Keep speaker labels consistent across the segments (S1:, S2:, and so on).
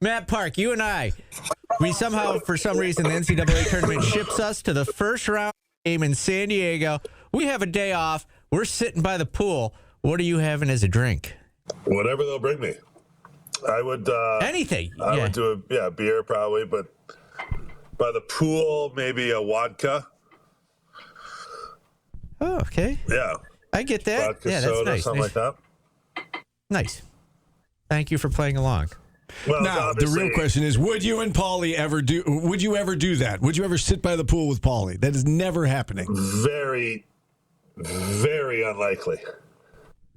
S1: Matt Park, you and I, we somehow, for some reason, the NCAA tournament ships us to the first round game in San Diego. We have a day off. We're sitting by the pool. What are you having as a drink?
S2: Whatever they'll bring me. I would
S1: anything.
S2: I would do a beer probably, but by the pool maybe a vodka.
S1: Oh, okay.
S2: Yeah.
S1: I get that.
S2: Vodka,
S1: yeah, that's
S2: soda,
S1: nice.
S2: something like that.
S1: Nice. Thank you for playing along.
S2: Well,
S3: now the real question is: would you and Paulie ever do? Would you ever do that? Would you ever sit by the pool with Paulie? That is never happening.
S2: Very, very unlikely.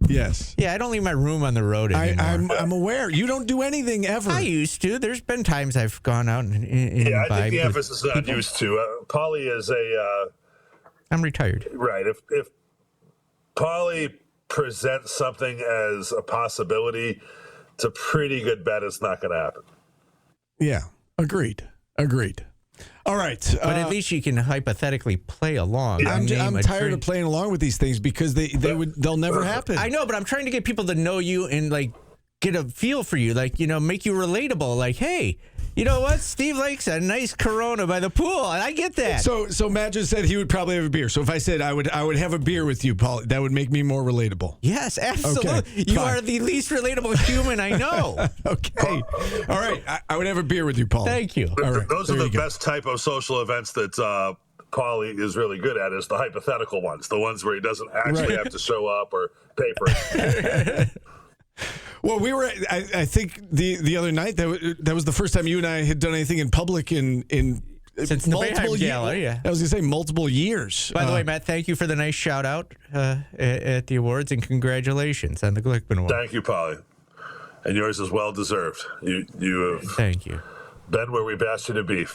S3: Yes.
S1: Yeah, I don't leave my room on the road anymore.
S3: I'm aware. You don't do anything ever.
S1: I used to. There's been times I've gone out and
S2: I think the emphasis is on used to. Paulie is
S1: I'm retired.
S2: Right. If Paulie presents something as a possibility, it's a pretty good bet it's not going to happen.
S3: Yeah. Agreed. All right.
S1: But at least you can hypothetically play along.
S3: I'm tired of playing along with these things because they'll never happen.
S1: I know, but I'm trying to get people to know you and get a feel for you, make you relatable. Like, hey, you know what? Steve likes a nice Corona by the pool, and I get that.
S3: So Matt just said he would probably have a beer. So if I said I would have a beer with you, Paul, that would make me more relatable.
S1: Yes, absolutely.
S3: Okay,
S1: you are the least relatable human I know.
S3: Okay. All right. I would have a beer with you, Paul.
S1: Thank you.
S3: All right.
S2: Those are the best type of social events that Paulie is really good at, is the hypothetical ones, the ones where he doesn't actually have to show up or pay for it.
S3: Well, we were. I think the other night that was the first time you and I had done anything in public in
S1: since multiple the Gala, yeah.
S3: I was going to say multiple years.
S1: By the way, Matt, thank you for the nice shout out at the awards, and congratulations on the Glickman Award.
S2: Thank you, Paulie, and yours is well deserved. You have
S1: thank you.
S2: Been where we've asked you to be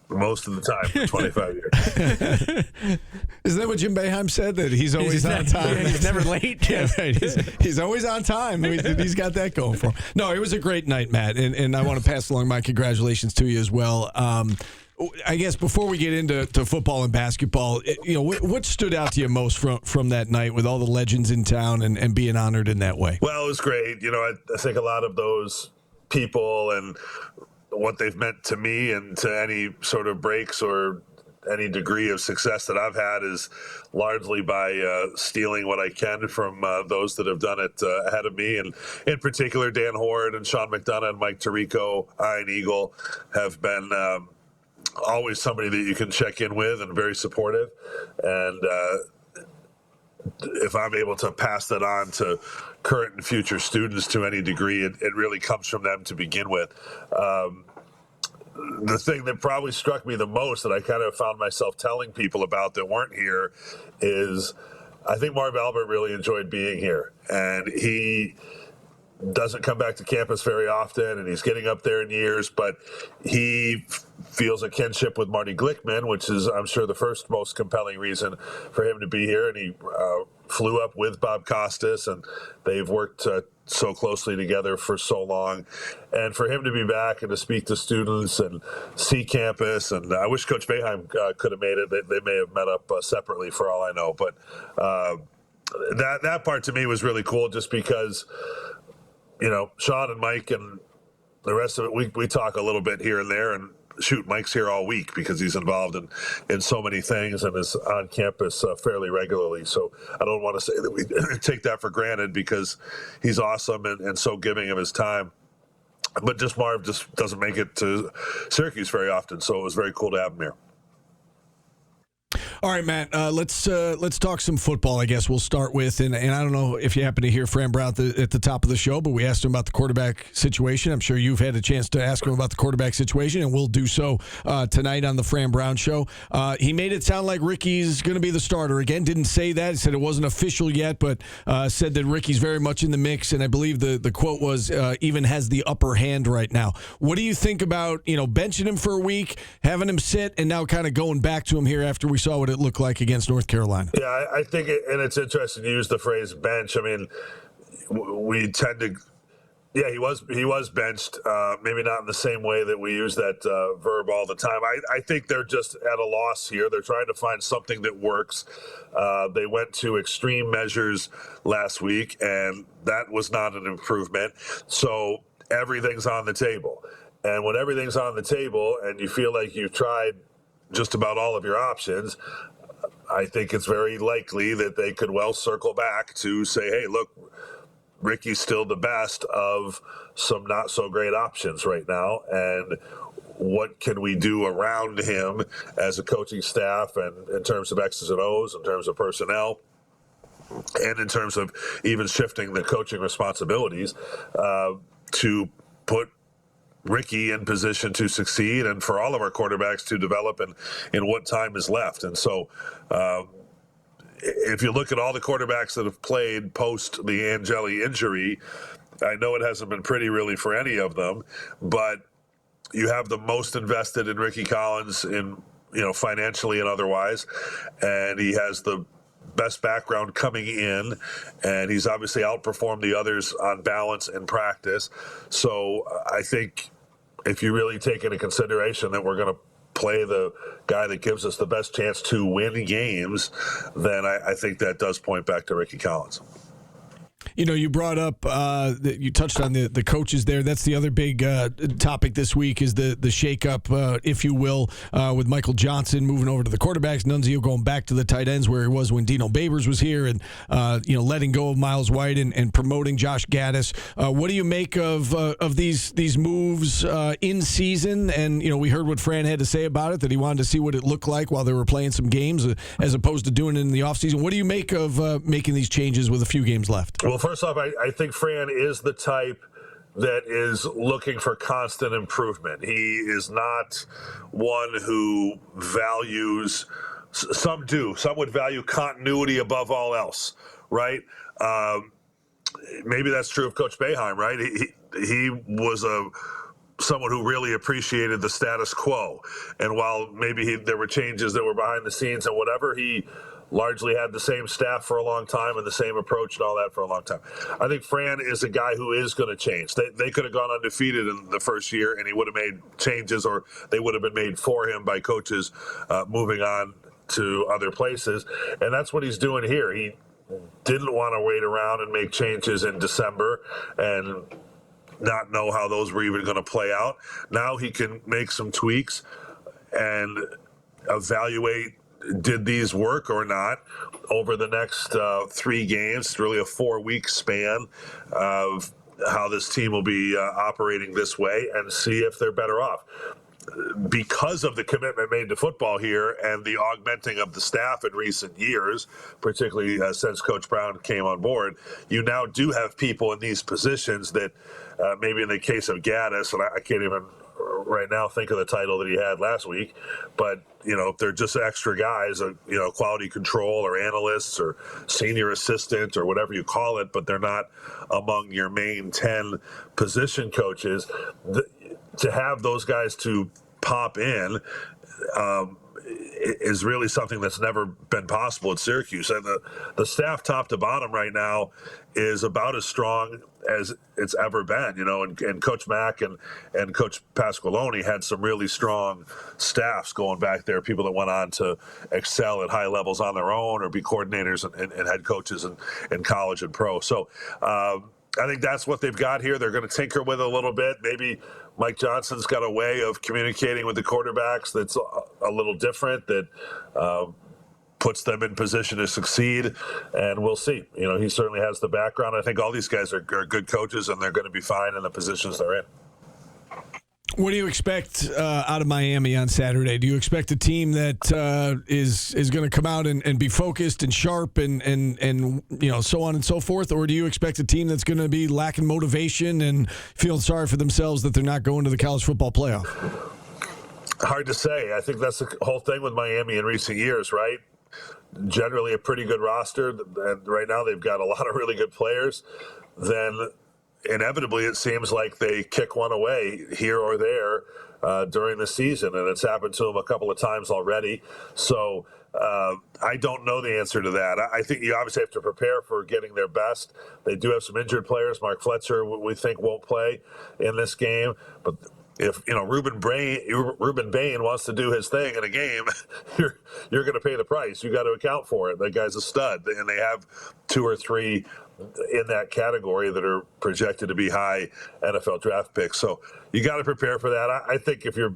S2: most of the time for 25 years.
S3: Isn't that what Jim Boeheim said? That he's always on time.
S1: He's never late.
S3: Yeah, right. He's always on time. He's got that going for him. No, it was a great night, Matt, and I want to pass along my congratulations to you as well. I guess before we get into football and basketball, what stood out to you most from that night with all the legends in town and being honored in that way?
S2: Well, it was great. I think a lot of those people and what they've meant to me and to any sort of breaks or any degree of success that I've had is largely by stealing what I can from those that have done it ahead of me. And in particular, Dan Horde and Sean McDonough and Mike Tirico, Iron Eagle, have been always somebody that you can check in with and very supportive. And if I'm able to pass that on to current and future students to any degree, it really comes from them to begin with. The thing that probably struck me the most that I kind of found myself telling people about that weren't here is I think Marv Albert really enjoyed being here. And he doesn't come back to campus very often, and he's getting up there in years, but he feels a kinship with Marty Glickman, which is, I'm sure, the first most compelling reason for him to be here. And he flew up with Bob Costas, and they've worked so closely together for so long. And for him to be back and to speak to students and see campus, and I wish Coach Boeheim could have made it. They may have met up separately for all I know. But that part to me was really cool, just because Sean and Mike and the rest of it, we talk a little bit here and there, and shoot, Mike's here all week because he's involved in so many things and is on campus fairly regularly. So I don't want to say that we take that for granted, because he's awesome and so giving of his time. But Marv just doesn't make it to Syracuse very often, so it was very cool to have him here.
S3: All right, Matt, let's talk some football, I guess we'll start with. And I don't know if you happen to hear Fran Brown at the top of the show, but we asked him about the quarterback situation. I'm sure you've had a chance to ask him about the quarterback situation, and we'll do so tonight on the Fran Brown Show. He made it sound like Ricky's going to be the starter again. Didn't say that. He said it wasn't official yet, but said that Ricky's very much in the mix. And I believe the quote was, even has the upper hand right now. What do you think about, benching him for a week, having him sit, and now kind of going back to him here after we saw what it looked like against North Carolina?
S2: Yeah, I think and it's interesting to use the phrase bench. I mean, we tend to, he was benched, maybe not in the same way that we use that verb all the time. I think they're just at a loss here. They're trying to find something that works. They went to extreme measures last week, and that was not an improvement. So everything's on the table. And when everything's on the table and you feel like you've tried just about all of your options, I think it's very likely that they could well circle back to say, hey, look, Ricky's still the best of some not so great options right now. And what can we do around him as a coaching staff and in terms of X's and O's, in terms of personnel, and in terms of even shifting the coaching responsibilities to put Ricky in position to succeed and for all of our quarterbacks to develop in what time is left. And so if you look at all the quarterbacks that have played post the Angeli injury, I know it hasn't been pretty really for any of them, but you have the most invested in Ricky Collins in, financially and otherwise, and he has the best background coming in, and he's obviously outperformed the others on balance in practice. So I think if you really take into consideration that we're going to play the guy that gives us the best chance to win games, then I think that does point back to Ricky Collins.
S3: You brought up that you touched on the coaches there. That's the other big topic this week is the shakeup, if you will, with Michael Johnson moving over to the quarterbacks, Nunzio going back to the tight ends where he was when Dino Babers was here, and letting go of Miles White and promoting Josh Gaddis. What do you make of these moves in season? And we heard what Fran had to say about it, that he wanted to see what it looked like while they were playing some games as opposed to doing it in the offseason. What do you make of making these changes with a few games left?
S2: Well, first off, I think Fran is the type that is looking for constant improvement. He is not one who values, some do. Some would value continuity above all else, right? Maybe that's true of Coach Boeheim, right? He was someone who really appreciated the status quo. And while maybe there were changes that were behind the scenes and whatever, he largely had the same staff for a long time and the same approach and all that for a long time. I think Fran is a guy who is going to change. They could have gone undefeated in the first year and he would have made changes, or they would have been made for him by coaches moving on to other places. And that's what he's doing here. He didn't want to wait around and make changes in December and not know how those were even going to play out. Now he can make some tweaks and evaluate, did these work or not, over the next 3 games. It's really a 4-week span of how this team will be operating this way, and see if they're better off. Because of the commitment made to football here and the augmenting of the staff in recent years, particularly since Coach Brown came on board, you now do have people in these positions that maybe in the case of Gaddis, and I can't even right now think of the title that he had last week, but if they're just extra guys, quality control or analysts or senior assistant or whatever you call it, but they're not among your main 10 position coaches, to have those guys to pop in is really something that's never been possible at Syracuse. And the staff top to bottom right now is about as strong as it's ever been, and Coach Mack and Coach Pasqualoni had some really strong staffs going back there, people that went on to excel at high levels on their own or be coordinators and head coaches in college and pro. So I think that's what they've got here. They're going to tinker with it a little bit. Maybe Mike Johnson's got a way of communicating with the quarterbacks that's a little different, that puts them in position to succeed, and we'll see. He certainly has the background. I think all these guys are good coaches, and they're going to be fine in the positions they're in.
S3: What do you expect out of Miami on Saturday? Do you expect a team that is going to come out and be focused and sharp and so on and so forth, or do you expect a team that's going to be lacking motivation and feeling sorry for themselves that they're not going to the college football playoff?
S2: Hard to say. I think that's the whole thing with Miami in recent years, right? Generally a pretty good roster, and right now they've got a lot of really good players. Then inevitably it seems like they kick one away here or there during the season, and it's happened to them a couple of times already. So I don't know the answer to that. I think you obviously have to prepare for getting their best. They do have some injured players. Mark Fletcher, we think, won't play in this game, but if Ruben Bain wants to do his thing in a game, you're going to pay the price. You got to account for it. That guy's a stud, and they have 2 or 3 in that category that are projected to be high NFL draft picks. So you got to prepare for that. I think if you're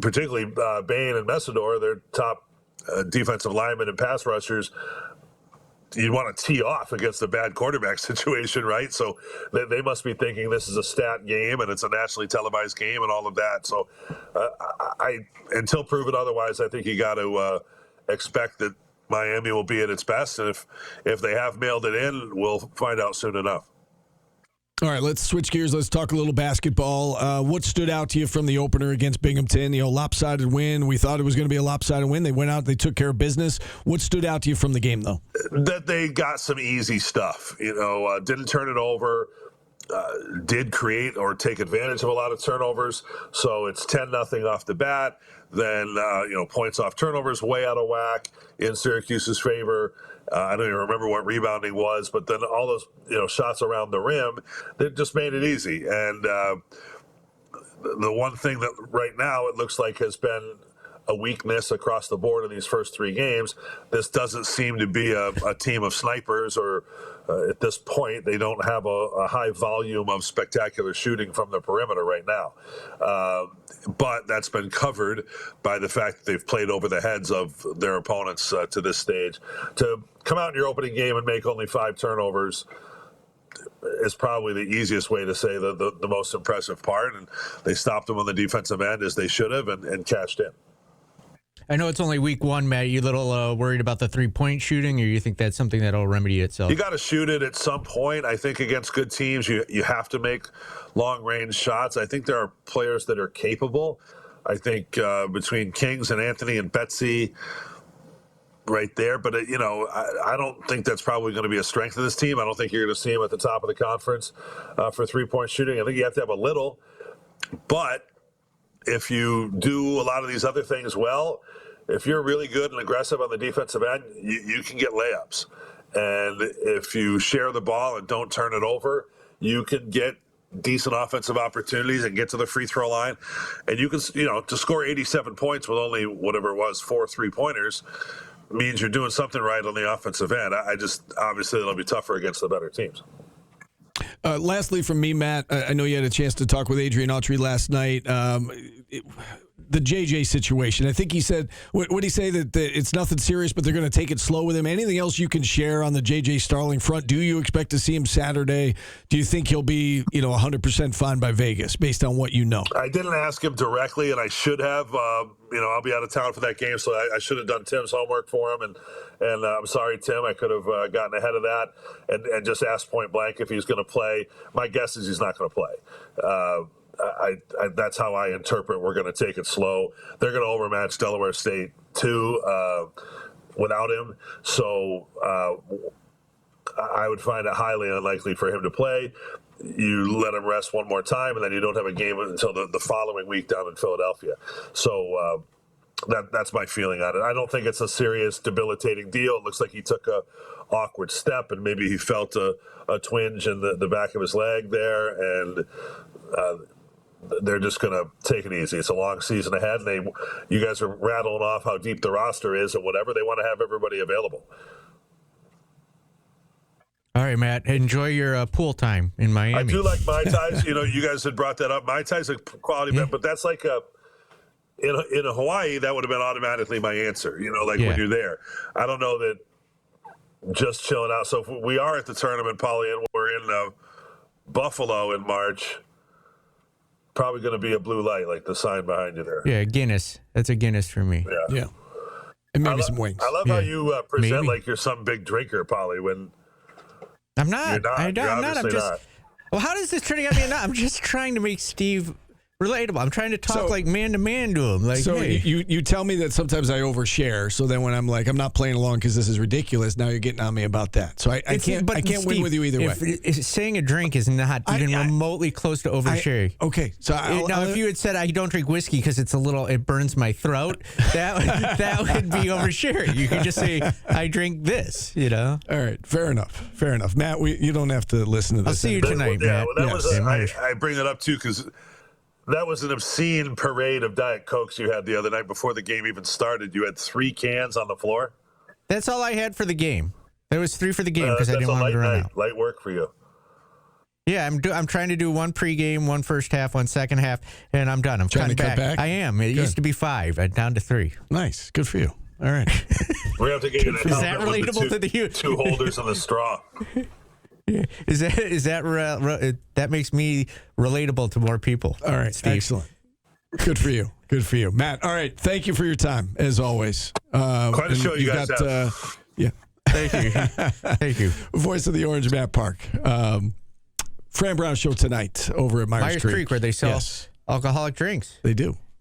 S2: particularly Bain and Messidor, they're top defensive linemen and pass rushers, you want to tee off against a bad quarterback situation, right? So they must be thinking this is a stat game and it's a nationally televised game and all of that. So until proven otherwise, I think you got to expect that Miami will be at its best. And if they have mailed it in, we'll find out soon enough.
S3: All right, let's switch gears. Let's talk a little basketball. What stood out to you from the opener against Binghamton? Lopsided win. We thought it was going to be a lopsided win. They went out, they took care of business. What stood out to you from the game, though?
S2: That they got some easy stuff. Didn't turn it over. Did create or take advantage of a lot of turnovers. So it's 10-0 off the bat. Then, points off turnovers way out of whack in Syracuse's favor. I don't even remember what rebounding was, but then all those, shots around the rim, they just made it easy. And the one thing that right now it looks like has been a weakness across the board in these first three games, this doesn't seem to be a team of snipers, or at this point, they don't have a high volume of spectacular shooting from the perimeter right now. But that's been covered by the fact that they've played over the heads of their opponents to this stage. To come out in your opening game and make only 5 turnovers is probably the easiest way to say the most impressive part. And they stopped them on the defensive end as they should have and cashed in.
S1: I know it's only week 1, Matt. Are you a little worried about the 3-point shooting, or you think that's something that'll remedy itself?
S2: You got to shoot it at some point. I think against good teams, you have to make long-range shots. I think there are players that are capable. I think between Kings and Anthony and Betsy right there. But, I don't think that's probably going to be a strength of this team. I don't think you're going to see them at the top of the conference for 3-point shooting. I think you have to have a little. But if you do a lot of these other things well, if you're really good and aggressive on the defensive end, you can get layups. And if you share the ball and don't turn it over, you can get decent offensive opportunities and get to the free throw line. And you can, to score 87 points with only whatever it was, 4 3-pointers means you're doing something right on the offensive end. Obviously it'll be tougher against the better teams.
S3: Lastly from me, Matt, I know you had a chance to talk with Adrian Autry last night. The JJ situation. I think he said, what did he say, that it's nothing serious, but they're going to take it slow with him? Anything else you can share on the JJ Starling front? Do you expect to see him Saturday? Do you think he'll be, 100% fine by Vegas based on what you know?
S2: I didn't ask him directly, and I should have. I'll be out of town for that game, so I should have done Tim's homework for him. And I'm sorry, Tim. I could have gotten ahead of that and just asked point blank if he's going to play. My guess is he's not going to play. That's how I interpret we're going to take it slow. They're going to overmatch Delaware State too without him. So I would find it highly unlikely for him to play. You let him rest one more time, and then you don't have a game until the following week down in Philadelphia. So that's my feeling on it. I don't think it's a serious, debilitating deal. It looks like he took a awkward step, and maybe he felt a twinge in the back of his leg there, and they're just going to take it easy. It's a long season ahead. You guys are rattling off how deep the roster is and whatever. They want to have everybody available.
S1: All right, Matt. Enjoy your pool time in Miami.
S2: I do like Mai Tais. You guys had brought that up. Mai Tais a quality event, but that's like in Hawaii, that would have been automatically my answer. When you're there. I don't know that just chilling out. So if we are at the tournament, Paulie, and we're in Buffalo in March, probably going to be a blue light, like the sign behind you there.
S1: Yeah, Guinness. That's a Guinness for me.
S3: Yeah. And maybe some wings.
S2: I love how you present like you're some big drinker, Paulie, when
S1: I'm not.
S2: You're not.
S1: I'm just.
S2: Not.
S1: Well, how does this turn out? I'm just trying to make Steve relatable. I'm trying to talk like man to man to him. Like,
S3: so
S1: hey.
S3: you tell me that sometimes I overshare. So then when I'm like, I'm not playing along because this is ridiculous, now you're getting on me about that. So I can't
S1: Steve,
S3: win with you either way.
S1: If saying a drink is not even remotely close to oversharing.
S3: Okay, so
S1: if you had said I don't drink whiskey because it burns my throat, that would be oversharing. You could just say I drink this.
S3: All right, fair enough. Matt, you don't have to listen to this.
S1: I'll see you tonight, Matt.
S2: I bring it up too because that was an obscene parade of Diet Cokes you had the other night before the game even started. You had 3 cans on the floor.
S1: That's all I had for the game. There was 3 for the game because I didn't want him to run out.
S2: Light work for you.
S1: Yeah, I'm trying to do 1 pregame, 1 first half, 1 second half, and I'm done. I'm
S3: trying to cut back.
S1: I am. It used to be 5. I'm down to 3.
S3: Nice. Good for you. All right.
S2: We have to get you an
S1: Is that relatable to the youth?
S2: 2 holders on the straw.
S1: Yeah. Is that that makes me relatable to more people?
S3: All right.
S1: Steve.
S3: Excellent. Good for you. Good for you, Matt. All right. Thank you for your time as always.
S2: Quite a show you guys have.
S3: Yeah.
S1: Thank you. Thank you.
S3: Voice of the Orange, Matt Park. Fran Brown show tonight over at Myers
S1: Creek, where they sell alcoholic drinks.
S3: They do.